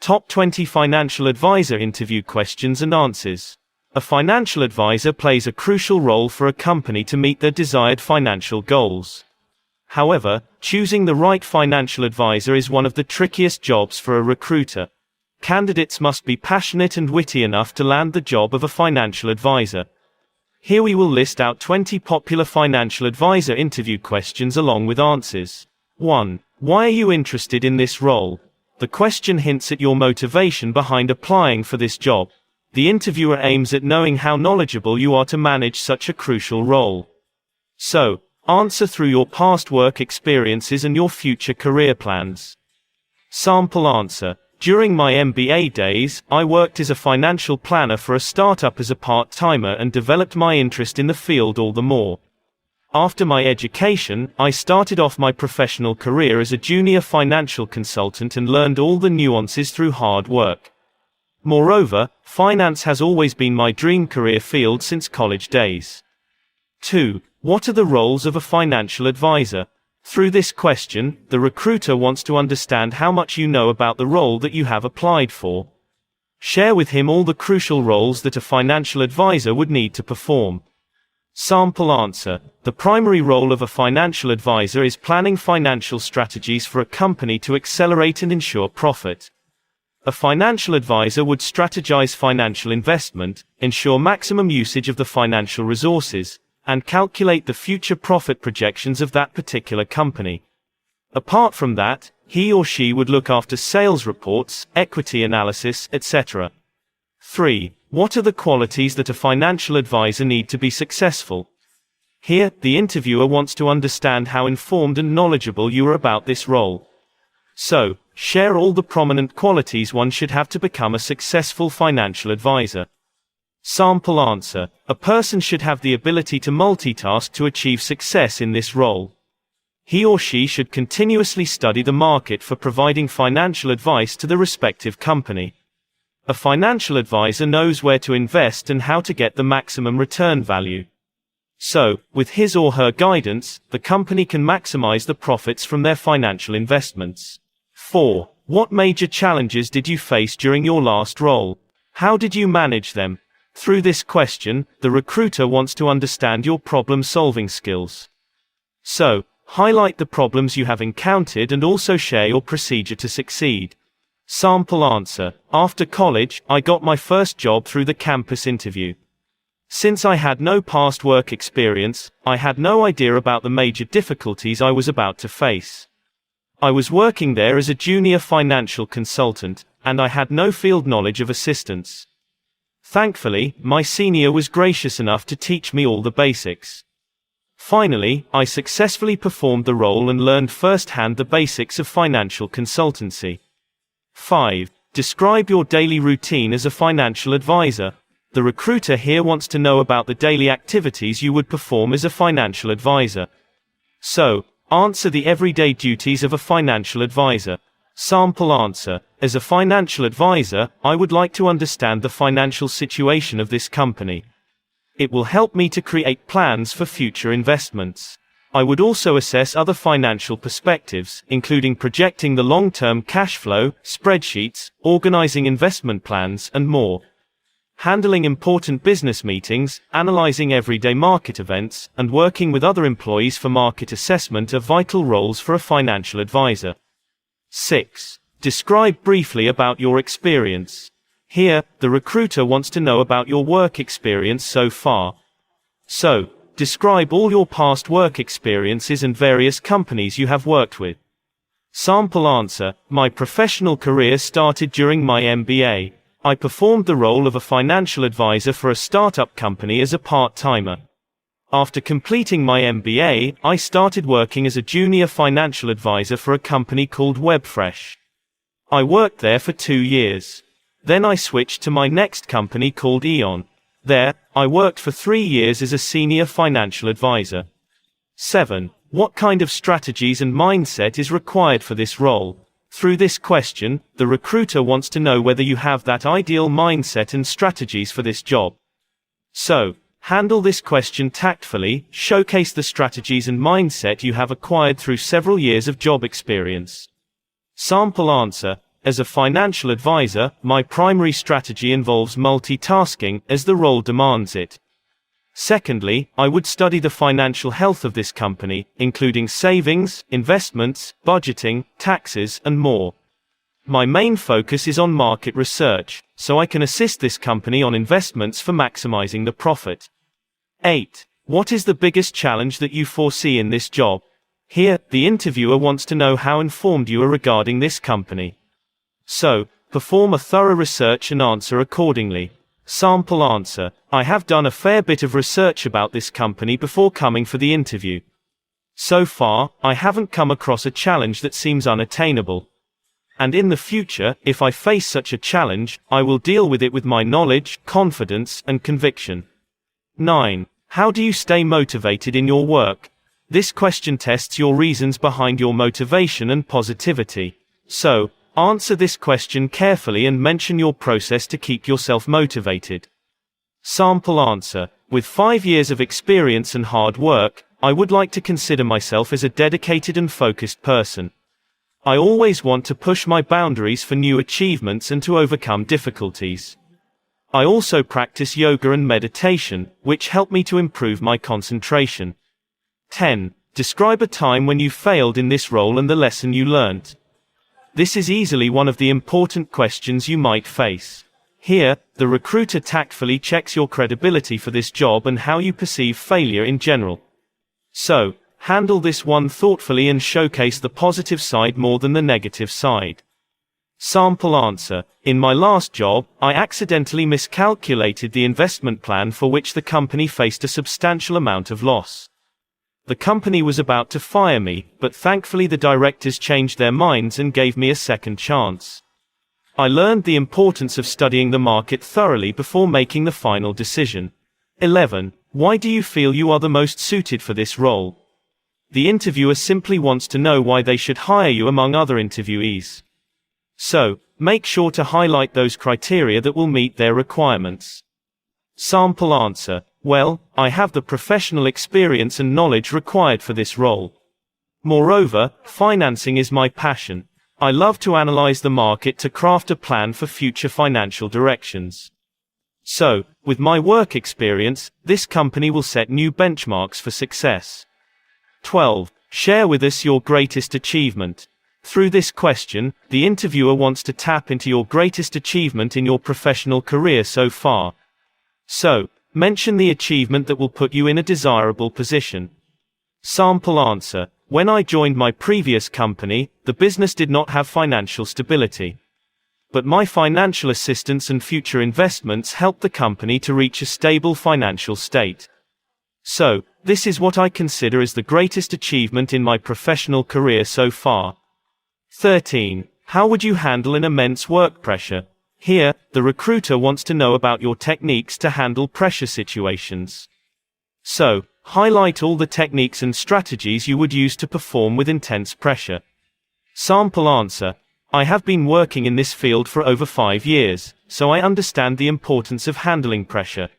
Top 20 Financial Advisor Interview Questions and Answers. A financial advisor plays a crucial role for a company to meet their desired financial goals. However, choosing the right financial advisor is one of the trickiest jobs for a recruiter. Candidates must be passionate and witty enough to land the job of a financial advisor. Here we will list out 20 popular financial advisor interview questions along with answers. 1. Why are you interested in this role? The question hints at your motivation behind applying for this job. The interviewer aims at knowing how knowledgeable you are to manage such a crucial role. So, answer through your past work experiences and your future career plans. Sample answer. During my MBA days, I worked as a financial planner for a startup as a part-timer and developed my interest in the field all the more. After my education, I started off my professional career as a junior financial consultant and learned all the nuances through hard work. Moreover, finance has always been my dream career field since college days. 2. What are the roles of a financial advisor? Through this question, the recruiter wants to understand how much you know about the role that you have applied for. Share with him all the crucial roles that a financial advisor would need to perform. Sample answer. The primary role of a financial advisor is planning financial strategies for a company to accelerate and ensure profit. A financial advisor would strategize financial investment, ensure maximum usage of the financial resources, and calculate the future profit projections of that particular company. Apart from that, he or she would look after sales reports, equity analysis, etc. 3. What are the qualities that a financial advisor need to be successful? Here, the interviewer wants to understand how informed and knowledgeable you are about this role. So, share all the prominent qualities one should have to become a successful financial advisor. Sample answer. A person should have the ability to multitask to achieve success in this role. He or she should continuously study the market for providing financial advice to the respective company. A financial advisor knows where to invest and how to get the maximum return value. So, with his or her guidance, the company can maximize the profits from their financial investments. 4. What major challenges did you face during your last role? How did you manage them? Through this question, the recruiter wants to understand your problem-solving skills. So, highlight the problems you have encountered and also share your procedure to succeed. Sample answer. After college, I got my first job through the campus interview. Since I had no past work experience, I had no idea about the major difficulties I was about to face. I was working there as a junior financial consultant, and I had no field knowledge of assistance. Thankfully, my senior was gracious enough to teach me all the basics. Finally, I successfully performed the role and learned firsthand the basics of financial consultancy. 5. Describe your daily routine as a financial advisor. The recruiter here wants to know about the daily activities you would perform as a financial advisor. So, answer the everyday duties of a financial advisor. Sample answer. As a financial advisor, I would like to understand the financial situation of this company. It will help me to create plans for future investments. I would also assess other financial perspectives, including projecting the long-term cash flow, spreadsheets, organizing investment plans, and more. Handling important business meetings, analyzing everyday market events, and working with other employees for market assessment are vital roles for a financial advisor. 6. Describe briefly about your experience. Here, the recruiter wants to know about your work experience so far. So, describe all your past work experiences and various companies you have worked with. Sample answer. My professional career started during my MBA. I performed the role of a financial advisor for a startup company as a part-timer. After completing my MBA, I started working as a junior financial advisor for a company called WebFresh. I worked there for 2 years. Then I switched to my next company called Eon. There, I worked for 3 years as a senior financial advisor. 7. What kind of strategies and mindset is required for this role? Through this question, the recruiter wants to know whether you have that ideal mindset and strategies for this job. So, handle this question tactfully, showcase the strategies and mindset you have acquired through several years of job experience. Sample answer. As a financial advisor, my primary strategy involves multitasking, as the role demands it. Secondly, I would study the financial health of this company, including savings, investments, budgeting, taxes, and more. My main focus is on market research, so I can assist this company on investments for maximizing the profit. 8. What is the biggest challenge that you foresee in this job? Here, the interviewer wants to know how informed you are regarding this company. So, perform a thorough research and answer accordingly. Sample answer: I have done a fair bit of research about this company before coming for the interview. So far, I haven't come across a challenge that seems unattainable. And in the future, if I face such a challenge, I will deal with it with my knowledge, confidence, and conviction. 9. How do you stay motivated in your work? This question tests your reasons behind your motivation and positivity. So, answer this question carefully and mention your process to keep yourself motivated. Sample answer: with 5 years of experience and hard work, I would like to consider myself as a dedicated and focused person. I always want to push my boundaries for new achievements and to overcome difficulties. I also practice yoga and meditation, which help me to improve my concentration. 10. Describe a time when you failed in this role and the lesson you learned. This is easily one of the important questions you might face. Here, the recruiter tactfully checks your credibility for this job and how you perceive failure in general. So, handle this one thoughtfully and showcase the positive side more than the negative side. Sample answer: in my last job, I accidentally miscalculated the investment plan for which the company faced a substantial amount of loss. The company was about to fire me, but thankfully the directors changed their minds and gave me a second chance. I learned the importance of studying the market thoroughly before making the final decision. 11. Why do you feel you are the most suited for this role? The interviewer simply wants to know why they should hire you among other interviewees. So, make sure to highlight those criteria that will meet their requirements. Sample answer: well, I have the professional experience and knowledge required for this role. Moreover, financing is my passion. I love to analyze the market to craft a plan for future financial directions. So, with my work experience, this company will set new benchmarks for success. 12. Share with us your greatest achievement. Through this question, the interviewer wants to tap into your greatest achievement in your professional career so far. So, mention the achievement that will put you in a desirable position. Sample answer: when I joined my previous company, the business did not have financial stability. But my financial assistance and future investments helped the company to reach a stable financial state. So, this is what I consider as the greatest achievement in my professional career so far. 13. How would you handle an immense work pressure? Here, the recruiter wants to know about your techniques to handle pressure situations. So, highlight all the techniques and strategies you would use to perform with intense pressure. Sample answer: I have been working in this field for over 5 years, so I understand the importance of handling pressure.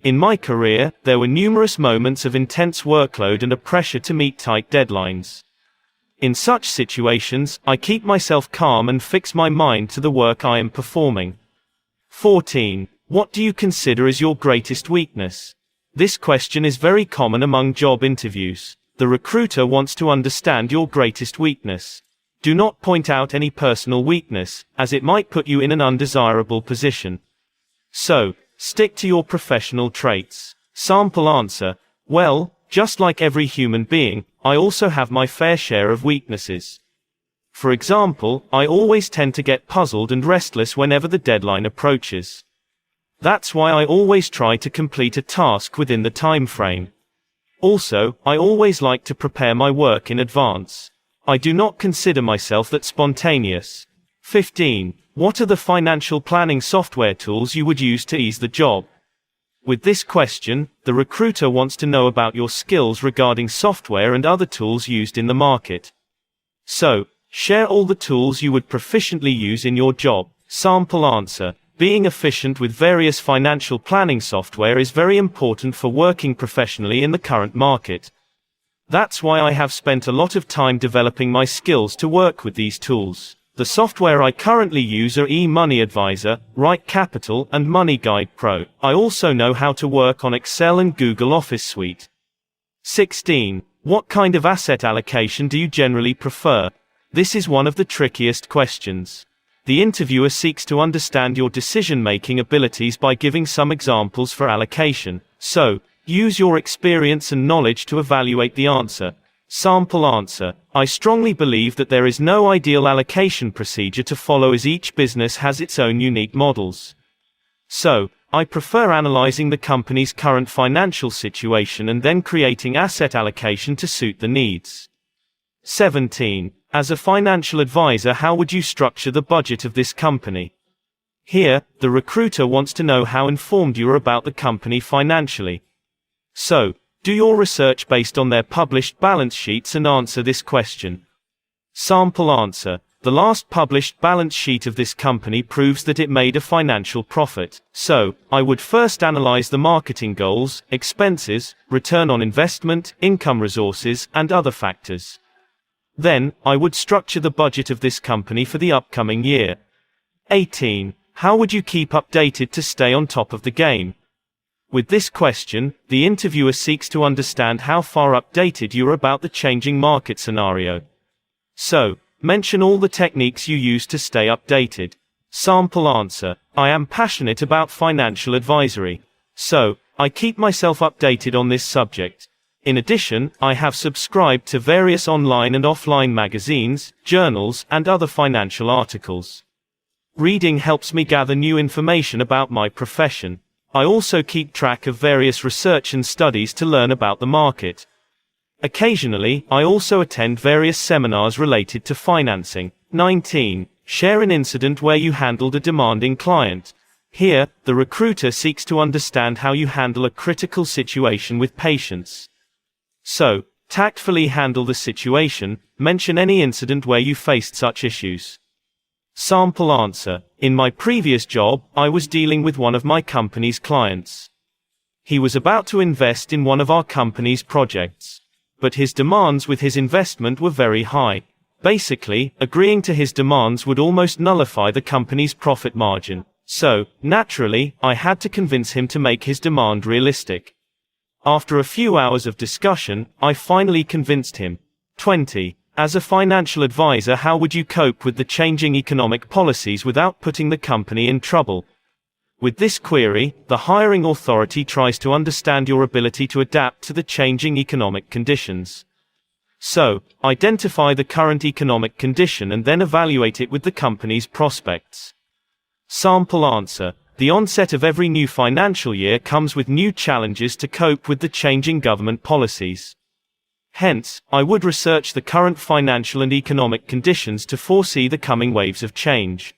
In my career, there were numerous moments of intense workload and a pressure to meet tight deadlines. In such situations, I keep myself calm and fix my mind to the work I am performing. 14. What do you consider as your greatest weakness? This question is very common among job interviews. The recruiter wants to understand your greatest weakness. Do not point out any personal weakness, as it might put you in an undesirable position. So, stick to your professional traits. Sample answer: well, just like every human being, I also have my fair share of weaknesses. For example, I always tend to get puzzled and restless whenever the deadline approaches. That's why I always try to complete a task within the time frame. Also, I always like to prepare my work in advance. I do not consider myself that spontaneous. 15. What are the financial planning software tools you would use to ease the job? With this question, the recruiter wants to know about your skills regarding software and other tools used in the market. So, share all the tools you would proficiently use in your job. Sample answer: being efficient with various financial planning software is very important for working professionally in the current market. That's why I have spent a lot of time developing my skills to work with these tools. The software I currently use are eMoney Advisor, Right Capital, and MoneyGuide Pro. I also know how to work on Excel and Google Office Suite. 16. What kind of asset allocation do you generally prefer? This is one of the trickiest questions. The interviewer seeks to understand your decision-making abilities by giving some examples for allocation. So, use your experience and knowledge to evaluate the answer. Sample answer. I strongly believe that there is no ideal allocation procedure to follow as each business has its own unique models. So, I prefer analyzing the company's current financial situation and then creating asset allocation to suit the needs. 17. As a financial advisor, how would you structure the budget of this company? Here, the recruiter wants to know how informed you are about the company financially. So, do your research based on their published balance sheets and answer this question. Sample answer. The last published balance sheet of this company proves that it made a financial profit. So, I would first analyze the marketing goals, expenses, return on investment, income resources, and other factors. Then, I would structure the budget of this company for the upcoming year. 18. How would you keep updated to stay on top of the game? With this question, the interviewer seeks to understand how far updated you are about the changing market scenario. So, mention all the techniques you use to stay updated. Sample answer. I am passionate about financial advisory. So, I keep myself updated on this subject. In addition, I have subscribed to various online and offline magazines, journals, and other financial articles. Reading helps me gather new information about my profession. I also keep track of various research and studies to learn about the market. Occasionally, I also attend various seminars related to financing. 19. Share an incident where you handled a demanding client. Here, the recruiter seeks to understand how you handle a critical situation with patience. So, tactfully handle the situation, mention any incident where you faced such issues. Sample answer. In my previous job, I was dealing with one of my company's clients. He was about to invest in one of our company's projects. But his demands with his investment were very high. Basically, agreeing to his demands would almost nullify the company's profit margin. So, naturally, I had to convince him to make his demand realistic. After a few hours of discussion, I finally convinced him. 20. As a financial advisor, how would you cope with the changing economic policies without putting the company in trouble? With this query, the hiring authority tries to understand your ability to adapt to the changing economic conditions. So, identify the current economic condition and then evaluate it with the company's prospects. Sample answer. The onset of every new financial year comes with new challenges to cope with the changing government policies. Hence, I would research the current financial and economic conditions to foresee the coming waves of change.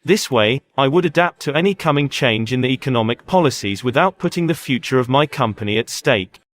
This way, I would adapt to any coming change in the economic policies without putting the future of my company at stake.